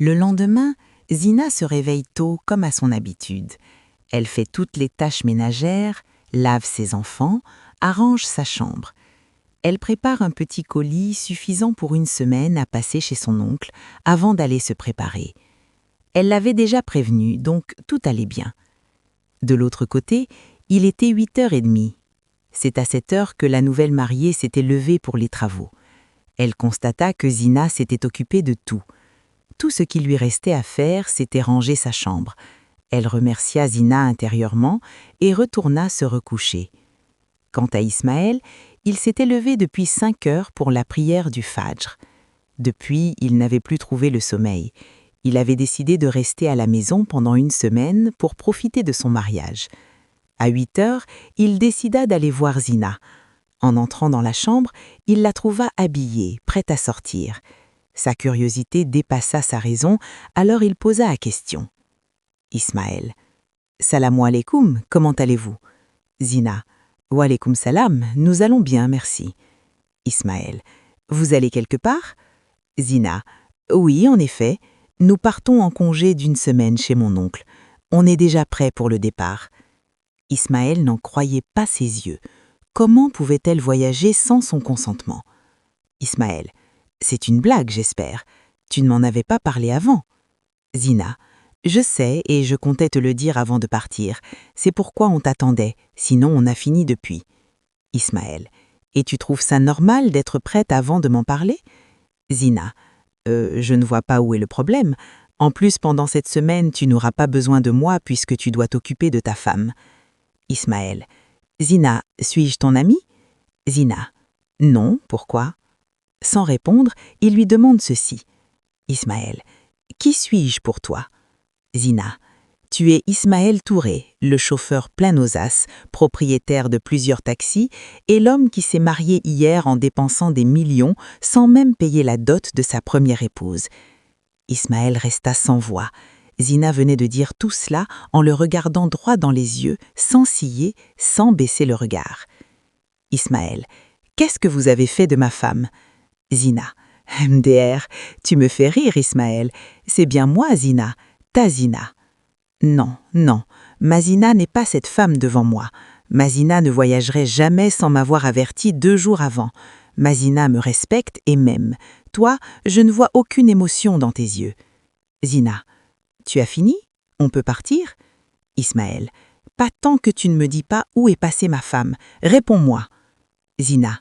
Le lendemain, Zina se réveille tôt comme à son habitude. Elle fait toutes les tâches ménagères, lave ses enfants, arrange sa chambre. Elle prépare un petit colis suffisant pour une semaine à passer chez son oncle avant d'aller se préparer. Elle l'avait déjà prévenu, donc tout allait bien. De l'autre côté, il était 8h30. C'est à cette heure que la nouvelle mariée s'était levée pour les travaux. Elle constata que Zina s'était occupée de tout. Tout ce qui lui restait à faire, c'était ranger sa chambre. Elle remercia Zina intérieurement et retourna se recoucher. Quant à Ismaël, il s'était levé depuis 5 heures pour la prière du Fajr. Depuis, il n'avait plus trouvé le sommeil. Il avait décidé de rester à la maison pendant une semaine pour profiter de son mariage. À 8 heures, il décida d'aller voir Zina. En entrant dans la chambre, il la trouva habillée, prête à sortir. Sa curiosité dépassa sa raison, alors il posa la question. Ismaël. Salamu alaikum, comment allez-vous? Zina. Wa alaikum salam, nous allons bien, merci. Ismaël. Vous allez quelque part? Zina. Oui, en effet. Nous partons en congé d'une semaine chez mon oncle. On est déjà prêt pour le départ. Ismaël n'en croyait pas ses yeux. Comment pouvait-elle voyager sans son consentement? Ismaël. C'est une blague, j'espère. Tu ne m'en avais pas parlé avant. Zina. Je sais et je comptais te le dire avant de partir. C'est pourquoi on t'attendait, sinon on a fini depuis. Ismaël. Et tu trouves ça normal d'être prête avant de m'en parler? Zina. Je ne vois pas où est le problème. En plus, pendant cette semaine, tu n'auras pas besoin de moi puisque tu dois t'occuper de ta femme. Ismaël. Zina, suis-je ton ami? Zina. Non, pourquoi? Sans répondre, il lui demande ceci. Ismaël. Qui suis-je pour toi? Zina. Tu es Ismaël Touré, le chauffeur plein aux as, propriétaire de plusieurs taxis, et l'homme qui s'est marié hier en dépensant des millions sans même payer la dot de sa première épouse. Ismaël resta sans voix. Zina venait de dire tout cela en le regardant droit dans les yeux, sans ciller, sans baisser le regard. Ismaël. Qu'est-ce que vous avez fait de ma femme? Zina. MDR, tu me fais rire, Ismaël. C'est bien moi, Zina, ta Zina. Non, non, ma Zina n'est pas cette femme devant moi. Ma Zina ne voyagerait jamais sans m'avoir averti 2 jours avant. Ma Zina me respecte et m'aime. Toi, je ne vois aucune émotion dans tes yeux. Zina. Tu as fini? On peut partir? Ismaël. Pas tant que tu ne me dis pas où est passée ma femme. Réponds-moi. Zina.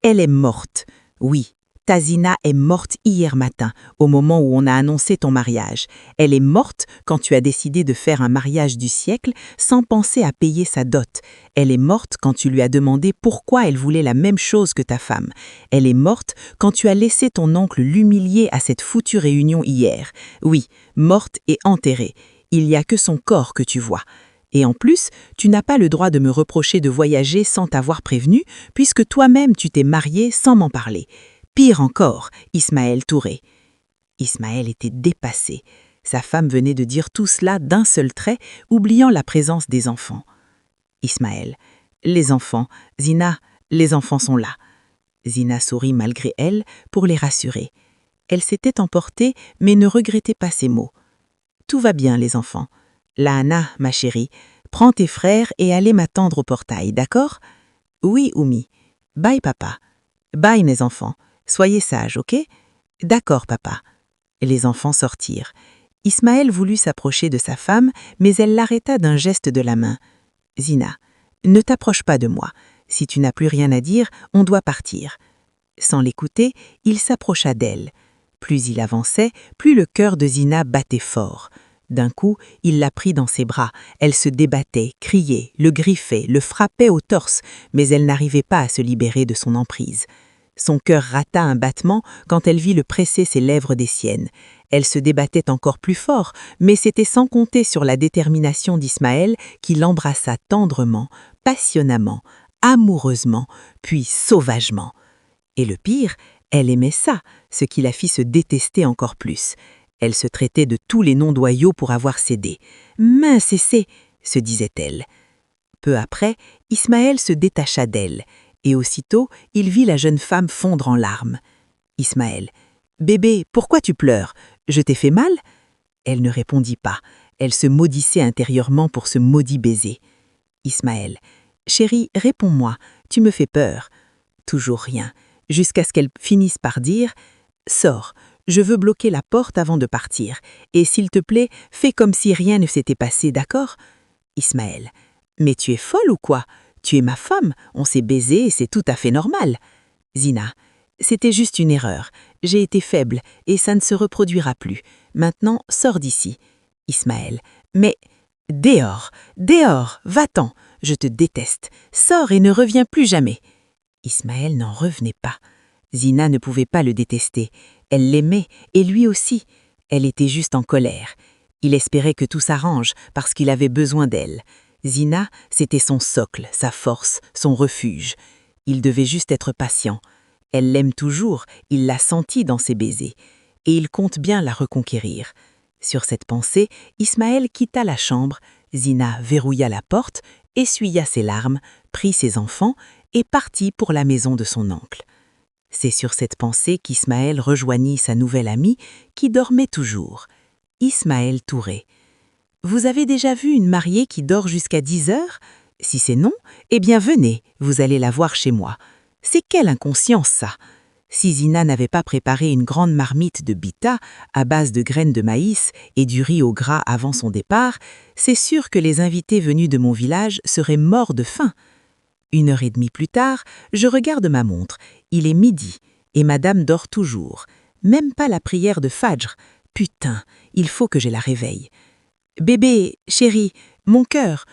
Elle est morte. Oui, ta Zina est morte hier matin, au moment où on a annoncé ton mariage. Elle est morte quand tu as décidé de faire un mariage du siècle sans penser à payer sa dot. Elle est morte quand tu lui as demandé pourquoi elle voulait la même chose que ta femme. Elle est morte quand tu as laissé ton oncle l'humilier à cette foutue réunion hier. Oui, morte et enterrée. Il n'y a que son corps que tu vois. Et en plus, tu n'as pas le droit de me reprocher de voyager sans t'avoir prévenu, puisque toi-même tu t'es marié sans m'en parler. Pire encore, Ismaël Touré. Ismaël était dépassé. Sa femme venait de dire tout cela d'un seul trait, oubliant la présence des enfants. Ismaël. Les enfants. Zina, les enfants sont là. Zina sourit malgré elle pour les rassurer. Elle s'était emportée, mais ne regrettait pas ses mots. Tout va bien, les enfants. Lahana, ma chérie, prends tes frères et allez m'attendre au portail, d'accord? Oui, Oumi. Bye, papa. Bye, mes enfants. Soyez sages, ok? D'accord, papa. Les enfants sortirent. Ismaël voulut s'approcher de sa femme, mais elle l'arrêta d'un geste de la main. Zina, ne t'approche pas de moi. Si tu n'as plus rien à dire, on doit partir. Sans l'écouter, il s'approcha d'elle. Plus il avançait, plus le cœur de Zina battait fort. D'un coup, il la prit dans ses bras. Elle se débattait, criait, le griffait, le frappait au torse, mais elle n'arrivait pas à se libérer de son emprise. Son cœur rata un battement quand elle vit le presser ses lèvres des siennes. Elle se débattait encore plus fort, mais c'était sans compter sur la détermination d'Ismaël qui l'embrassa tendrement, passionnément, amoureusement, puis sauvagement. Et le pire, elle aimait ça, ce qui la fit se détester encore plus. Elle se traitait de tous les noms d'oyaux pour avoir cédé. « Mince, c'est » se disait-elle. Peu après, Ismaël se détacha d'elle, et aussitôt, il vit la jeune femme fondre en larmes. Ismaël. « Bébé, pourquoi tu pleures? Je t'ai fait mal ?» Elle ne répondit pas. Elle se maudissait intérieurement pour ce maudit baiser. Ismaël: « Chérie, réponds-moi, tu me fais peur. » Toujours rien, jusqu'à ce qu'elle finisse par dire: « Sors, je veux bloquer la porte avant de partir, et s'il te plaît, fais comme si rien ne s'était passé, d'accord ?» Ismaël: « Mais tu es folle ou quoi? Tu es ma femme, on s'est baisé et c'est tout à fait normal. » Zina: « C'était juste une erreur. J'ai été faible et ça ne se reproduira plus. Maintenant, sors d'ici. » Ismaël: « Mais dehors, dehors, va-t'en, je te déteste. Sors et ne reviens plus jamais. » Ismaël n'en revenait pas. Zina ne pouvait pas le détester. Elle l'aimait, et lui aussi. Elle était juste en colère. Il espérait que tout s'arrange parce qu'il avait besoin d'elle. Zina, c'était son socle, sa force, son refuge. Il devait juste être patient. Elle l'aime toujours, il l'a senti dans ses baisers. Et il compte bien la reconquérir. Sur cette pensée, Ismaël quitta la chambre, Zina verrouilla la porte, essuya ses larmes, prit ses enfants et partit pour la maison de son oncle. C'est sur cette pensée qu'Ismaël rejoignit sa nouvelle amie qui dormait toujours, Ismaël Touré. « Vous avez déjà vu une mariée qui dort jusqu'à 10 heures? Si c'est non, eh bien venez, vous allez la voir chez moi. C'est quelle inconscience ça! Si Zina n'avait pas préparé une grande marmite de bita à base de graines de maïs et du riz au gras avant son départ, c'est sûr que les invités venus de mon village seraient morts de faim. 1 heure et demie plus tard, je regarde ma montre. Il est midi et madame dort toujours. Même pas la prière de Fajr. Putain, il faut que je la réveille. « Bébé, chérie, mon cœur !»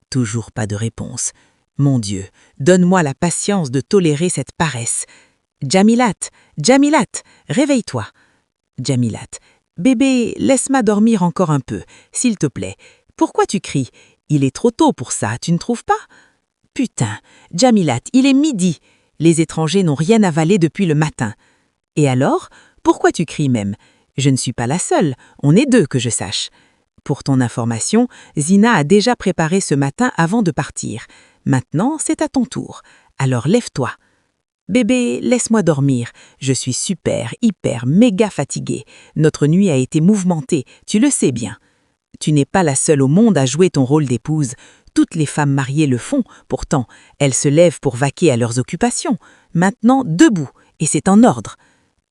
Toujours pas de réponse. Mon Dieu, donne-moi la patience de tolérer cette paresse. Jamilat, Jamilat, réveille-toi. Jamilat: « Bébé, laisse-moi dormir encore un peu, s'il te plaît. Pourquoi tu cries? Il est trop tôt pour ça, tu ne trouves pas? Putain, Jamilat, il est midi. Les étrangers n'ont rien avalé depuis le matin. Et alors, pourquoi tu cries même? Je ne suis pas la seule, on est 2 que je sache. Pour ton information, Zina a déjà préparé ce matin avant de partir. Maintenant, c'est à ton tour. Alors lève-toi. Bébé, laisse-moi dormir. Je suis super, hyper, méga fatiguée. Notre nuit a été mouvementée, tu le sais bien. Tu n'es pas la seule au monde à jouer ton rôle d'épouse. Toutes les femmes mariées le font, pourtant. Elles se lèvent pour vaquer à leurs occupations. Maintenant, debout, et c'est en ordre.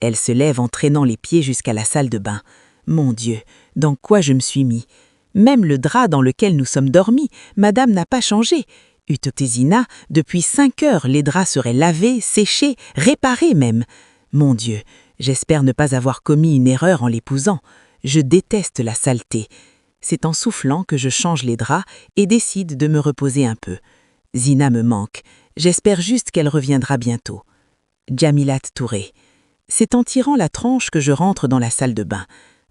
Elles se lèvent en traînant les pieds jusqu'à la salle de bain. Mon Dieu, dans quoi je me suis mis? Même le drap dans lequel nous sommes dormis, madame n'a pas changé. Utotésina, depuis 5 heures, les draps seraient lavés, séchés, réparés même. Mon Dieu, j'espère ne pas avoir commis une erreur en l'épousant. Je déteste la saleté. C'est en soufflant que je change les draps et décide de me reposer un peu. Zina me manque. J'espère juste qu'elle reviendra bientôt. Jamilat Touré. C'est en tirant la tranche que je rentre dans la salle de bain.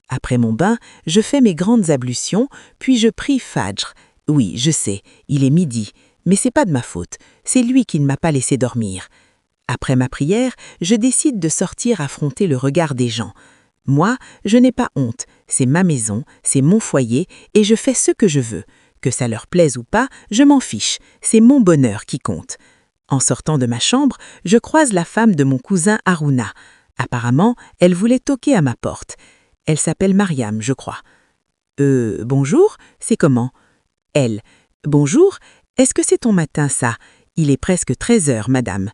Après mon bain, je fais mes grandes ablutions, puis je prie Fajr. Oui, je sais, il est midi, mais c'est pas de ma faute, c'est lui qui ne m'a pas laissé dormir. Après ma prière, je décide de sortir affronter le regard des gens. Moi, je n'ai pas honte, c'est ma maison, c'est mon foyer, et je fais ce que je veux. Que ça leur plaise ou pas, je m'en fiche, c'est mon bonheur qui compte. En sortant de ma chambre, je croise la femme de mon cousin Harouna. Apparemment, elle voulait toquer à ma porte. Elle s'appelle Mariam, je crois. Bonjour, c'est comment? Elle: bonjour, est-ce que c'est ton matin, ça? Il est presque 13 heures, madame.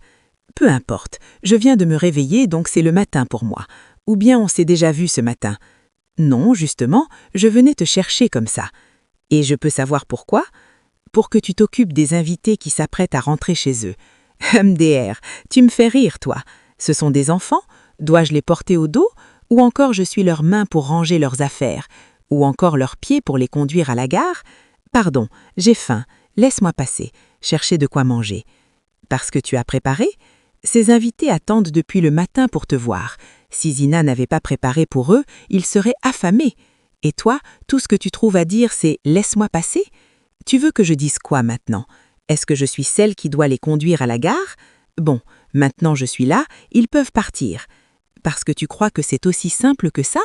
Peu importe, je viens de me réveiller, donc c'est le matin pour moi. Ou bien on s'est déjà vu ce matin? Non, justement, je venais te chercher comme ça. Et je peux savoir pourquoi? Pour que tu t'occupes des invités qui s'apprêtent à rentrer chez eux. MDR, tu me fais rire, toi. Ce sont des enfants? Dois-je les porter au dos? Ou encore je suis leurs mains pour ranger leurs affaires? Ou encore leurs pieds pour les conduire à la gare? Pardon, j'ai faim, laisse-moi passer, chercher de quoi manger. Parce que tu as préparé? Ces invités attendent depuis le matin pour te voir. Si Zina n'avait pas préparé pour eux, ils seraient affamés. Et toi, tout ce que tu trouves à dire, c'est « laisse-moi passer ». Tu veux que je dise quoi maintenant? Est-ce que je suis celle qui doit les conduire à la gare? Bon, maintenant je suis là, ils peuvent partir. Parce que tu crois que c'est aussi simple que ça?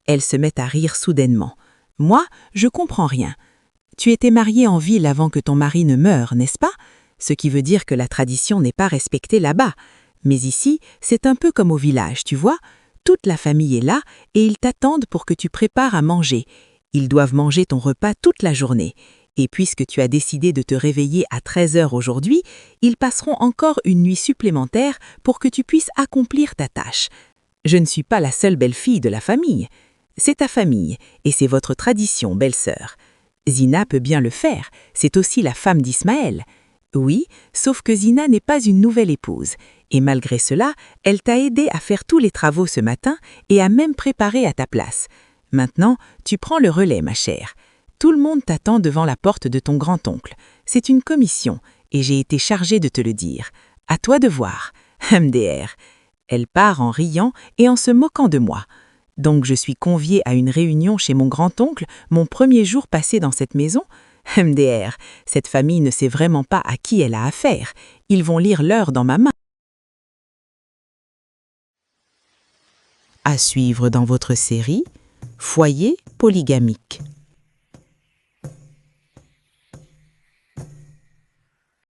Elle se met à rire soudainement. Moi, je comprends rien. Tu étais mariée en ville avant que ton mari ne meure, n'est-ce pas? Ce qui veut dire que la tradition n'est pas respectée là-bas. Mais ici, c'est un peu comme au village, tu vois? toute la famille est là et ils t'attendent pour que tu prépares à manger. Ils doivent manger ton repas toute la journée. Et puisque tu as décidé de te réveiller à 13 heures aujourd'hui, ils passeront encore une nuit supplémentaire pour que tu puisses accomplir ta tâche. Je ne suis pas la seule belle-fille de la famille. C'est ta famille et c'est votre tradition, belle-sœur. Zina peut bien le faire, c'est aussi la femme d'Ismaël. Oui, sauf que Zina n'est pas une nouvelle épouse. Et malgré cela, elle t'a aidé à faire tous les travaux ce matin et a même préparé à ta place. Maintenant, tu prends le relais, ma chère. Tout le monde t'attend devant la porte de ton grand-oncle. C'est une commission, et j'ai été chargée de te le dire. À toi de voir. MDR. Elle part en riant et en se moquant de moi. Donc je suis conviée à une réunion chez mon grand-oncle, mon premier jour passé dans cette maison. MDR. Cette famille ne sait vraiment pas à qui elle a affaire. Ils vont lire l'heure dans ma main. À suivre dans votre série Foyer polygamique.